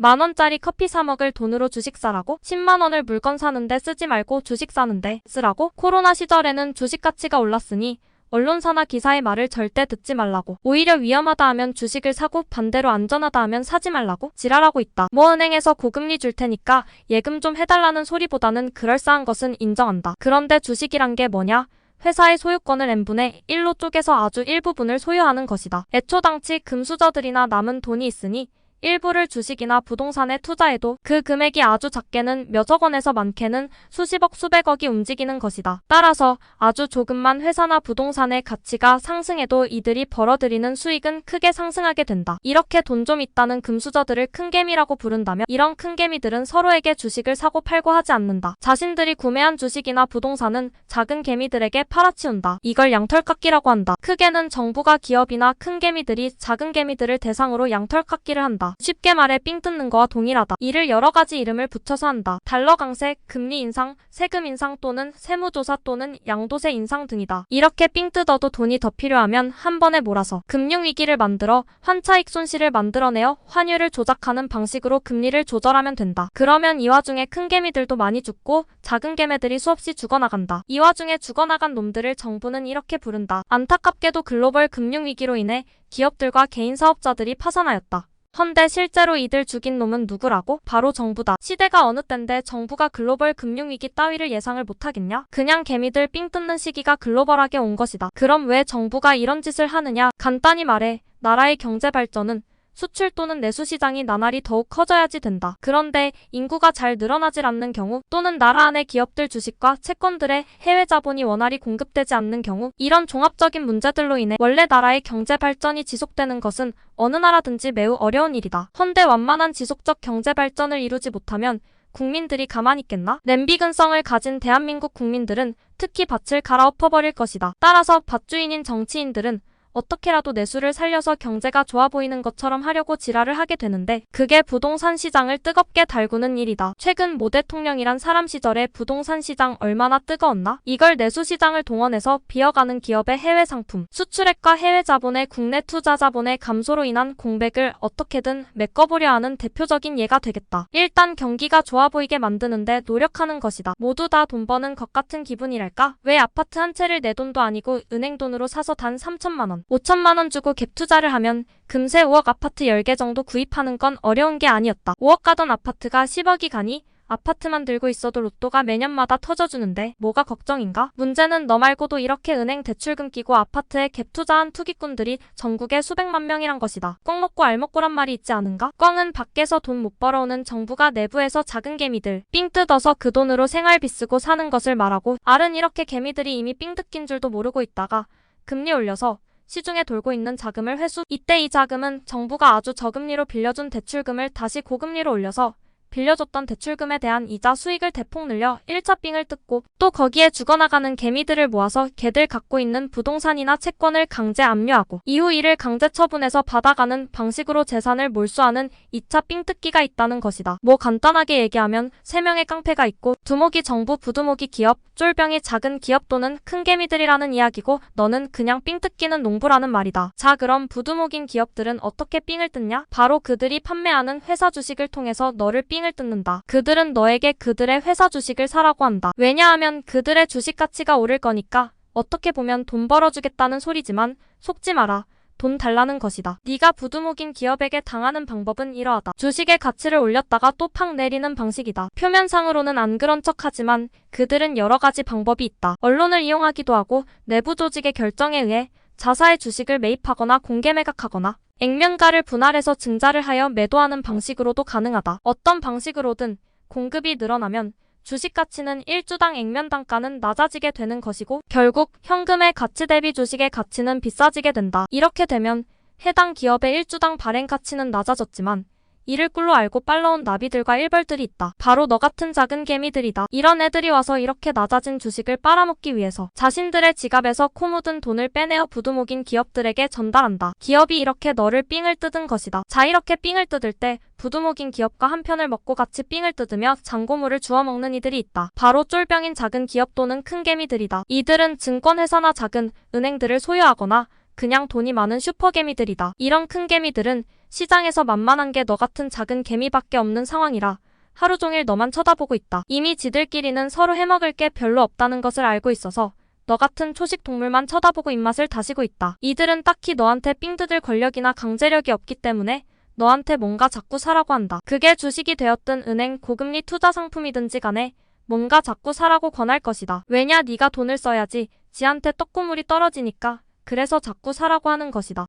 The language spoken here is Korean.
10,000원짜리 커피 사 먹을 돈으로 주식 사라고? 10만원을 물건 사는데 쓰지 말고 주식 사는데 쓰라고? 코로나 시절에는 주식 가치가 올랐으니 언론사나 기사의 말을 절대 듣지 말라고. 오히려 위험하다 하면 주식을 사고 반대로 안전하다 하면 사지 말라고 지랄하고 있다. 뭐 은행에서 고금리 줄 테니까 예금 좀 해달라는 소리보다는 그럴싸한 것은 인정한다. 그런데 주식이란 게 뭐냐? 회사의 소유권을 n분의 1로 쪼개서 아주 일부분을 소유하는 것이다. 애초당치 금수저들이나 남은 돈이 있으니 일부를 주식이나 부동산에 투자해도 그 금액이 아주 작게는 몇억 원에서 많게는 수십억 수백억이 움직이는 것이다. 따라서 아주 조금만 회사나 부동산의 가치가 상승해도 이들이 벌어들이는 수익은 크게 상승하게 된다. 이렇게 돈 좀 있다는 금수저들을 큰개미라고 부른다며 이런 큰개미들은 서로에게 주식을 사고 팔고 하지 않는다. 자신들이 구매한 주식이나 부동산은 작은 개미들에게 팔아치운다. 이걸 양털깎기라고 한다. 크게는 정부가 기업이나 큰 개미들이 작은 개미들을 대상으로 양털깎기를 한다. 쉽게 말해 삥 뜯는 거와 동일하다. 이를 여러 가지 이름을 붙여서 한다. 달러 강세, 금리 인상, 세금 인상 또는 세무조사 또는 양도세 인상 등이다. 이렇게 삥 뜯어도 돈이 더 필요하면 한 번에 몰아서 금융위기를 만들어 환차익 손실을 만들어내어 환율을 조작하는 방식으로 금리를 조절하면 된다. 그러면 이 와중에 큰 개미들도 많이 죽고 작은 개미들이 수없이 죽어나간다. 이 와중에 죽어나간 놈들을 정부는 이렇게 부른다. 안타깝게도 글로벌 금융위기로 인해 기업들과 개인 사업자들이 파산하였다. 헌데 실제로 이들 죽인 놈은 누구라고? 바로 정부다. 시대가 어느 땐데 정부가 글로벌 금융위기 따위를 예상을 못하겠냐? 그냥 개미들 삥 뜯는 시기가 글로벌하게 온 것이다. 그럼 왜 정부가 이런 짓을 하느냐? 간단히 말해 나라의 경제 발전은 수출 또는 내수 시장이 나날이 더욱 커져야지 된다. 그런데 인구가 잘 늘어나질 않는 경우 또는 나라 안의 기업들 주식과 채권들의 해외 자본이 원활히 공급되지 않는 경우 이런 종합적인 문제들로 인해 원래 나라의 경제 발전이 지속되는 것은 어느 나라든지 매우 어려운 일이다. 헌데 완만한 지속적 경제 발전을 이루지 못하면 국민들이 가만히 있겠나? 냄비 근성을 가진 대한민국 국민들은 특히 밭을 갈아엎어버릴 것이다. 따라서 밭주인인 정치인들은 어떻게라도 내수를 살려서 경제가 좋아 보이는 것처럼 하려고 지랄을 하게 되는데 그게 부동산 시장을 뜨겁게 달구는 일이다. 최근 모 대통령이란 사람 시절에 부동산 시장 얼마나 뜨거웠나? 이걸 내수 시장을 동원해서 비어가는 기업의 해외 상품, 수출액과 해외 자본의 국내 투자 자본의 감소로 인한 공백을 어떻게든 메꿔보려 하는 대표적인 예가 되겠다. 일단 경기가 좋아 보이게 만드는데 노력하는 것이다. 모두 다 돈 버는 것 같은 기분이랄까? 왜 아파트 한 채를 내 돈도 아니고 은행 돈으로 사서 단 3천만 원, 5천만 원 주고 갭 투자를 하면 금세 5억 아파트 10개 정도 구입하는 건 어려운 게 아니었다. 5억 가던 아파트가 10억이 가니 아파트만 들고 있어도 로또가 매년마다 터져주는데 뭐가 걱정인가? 문제는 너 말고도 이렇게 은행 대출금 끼고 아파트에 갭 투자한 투기꾼들이 전국에 수백만 명이란 것이다. 꽝 먹고 알 먹고란 말이 있지 않은가? 꽝은 밖에서 돈 못 벌어오는 정부가 내부에서 작은 개미들 삥 뜯어서 그 돈으로 생활비 쓰고 사는 것을 말하고 알은 이렇게 개미들이 이미 삥 뜯긴 줄도 모르고 있다가 금리 올려서 시중에 돌고 있는 자금을 회수. 이때 이 자금은 정부가 아주 저금리로 빌려준 대출금을 다시 고금리로 올려서 빌려줬던 대출금에 대한 이자 수익을 대폭 늘려 1차 삥을 뜯고 또 거기에 죽어나가는 개미들을 모아서 걔들 갖고 있는 부동산이나 채권을 강제 압류하고 이후 이를 강제 처분해서 받아가는 방식으로 재산을 몰수하는 2차 삥 뜯기가 있다는 것이다. 뭐 간단하게 얘기하면 3명의 깡패가 있고 두목이 정부, 부두목이 기업, 쫄병이 작은 기업 또는 큰 개미들이라는 이야기고 너는 그냥 삥 뜯기는 농부라는 말이다. 자, 그럼 부두목인 기업들은 어떻게 삥을 뜯냐? 바로 그들이 판매하는 회사 주식을 통해서 너를 삥을 뜯는다. 그들은 너에게 그들의 회사 주식을 사라고 한다. 왜냐하면 그들의 주식 가치가 오를 거니까. 어떻게 보면 돈 벌어주겠다는 소리지만 속지 마라. 돈 달라는 것이다. 네가 부두목인 기업에게 당하는 방법은 이러하다. 주식의 가치를 올렸다가 또 팍 내리는 방식이다. 표면상으로는 안 그런 척하지만 그들은 여러 가지 방법이 있다. 언론을 이용하기도 하고 내부 조직의 결정에 의해 자사의 주식을 매입하거나 공개 매각하거나 액면가를 분할해서 증자를 하여 매도하는 방식으로도 가능하다. 어떤 방식으로든 공급이 늘어나면 주식 가치는 1주당 액면 단가는 낮아지게 되는 것이고 결국 현금의 가치 대비 주식의 가치는 비싸지게 된다. 이렇게 되면 해당 기업의 1주당 발행 가치는 낮아졌지만 이를 꿀로 알고 빨라온 나비들과 일벌들이 있다. 바로 너 같은 작은 개미들이다. 이런 애들이 와서 이렇게 낮아진 주식을 빨아먹기 위해서 자신들의 지갑에서 코 묻은 돈을 빼내어 부두목인 기업들에게 전달한다. 기업이 이렇게 너를 삥을 뜯은 것이다. 자, 이렇게 삥을 뜯을 때 부두목인 기업과 한 편을 먹고 같이 삥을 뜯으며 잔고물을 주워 먹는 이들이 있다. 바로 쫄병인 작은 기업 또는 큰 개미들이다. 이들은 증권회사나 작은 은행들을 소유하거나 그냥 돈이 많은 슈퍼개미들이다. 이런 큰 개미들은 시장에서 만만한 게 너 같은 작은 개미밖에 없는 상황이라 하루 종일 너만 쳐다보고 있다. 이미 지들끼리는 서로 해먹을 게 별로 없다는 것을 알고 있어서 너 같은 초식 동물만 쳐다보고 입맛을 다시고 있다. 이들은 딱히 너한테 삥 뜯을 권력이나 강제력이 없기 때문에 너한테 뭔가 자꾸 사라고 한다. 그게 주식이 되었든 은행 고금리 투자 상품이든지 간에 뭔가 자꾸 사라고 권할 것이다. 왜냐 네가 돈을 써야지 지한테 떡고물이 떨어지니까. 그래서 자꾸 사라고 하는 것이다.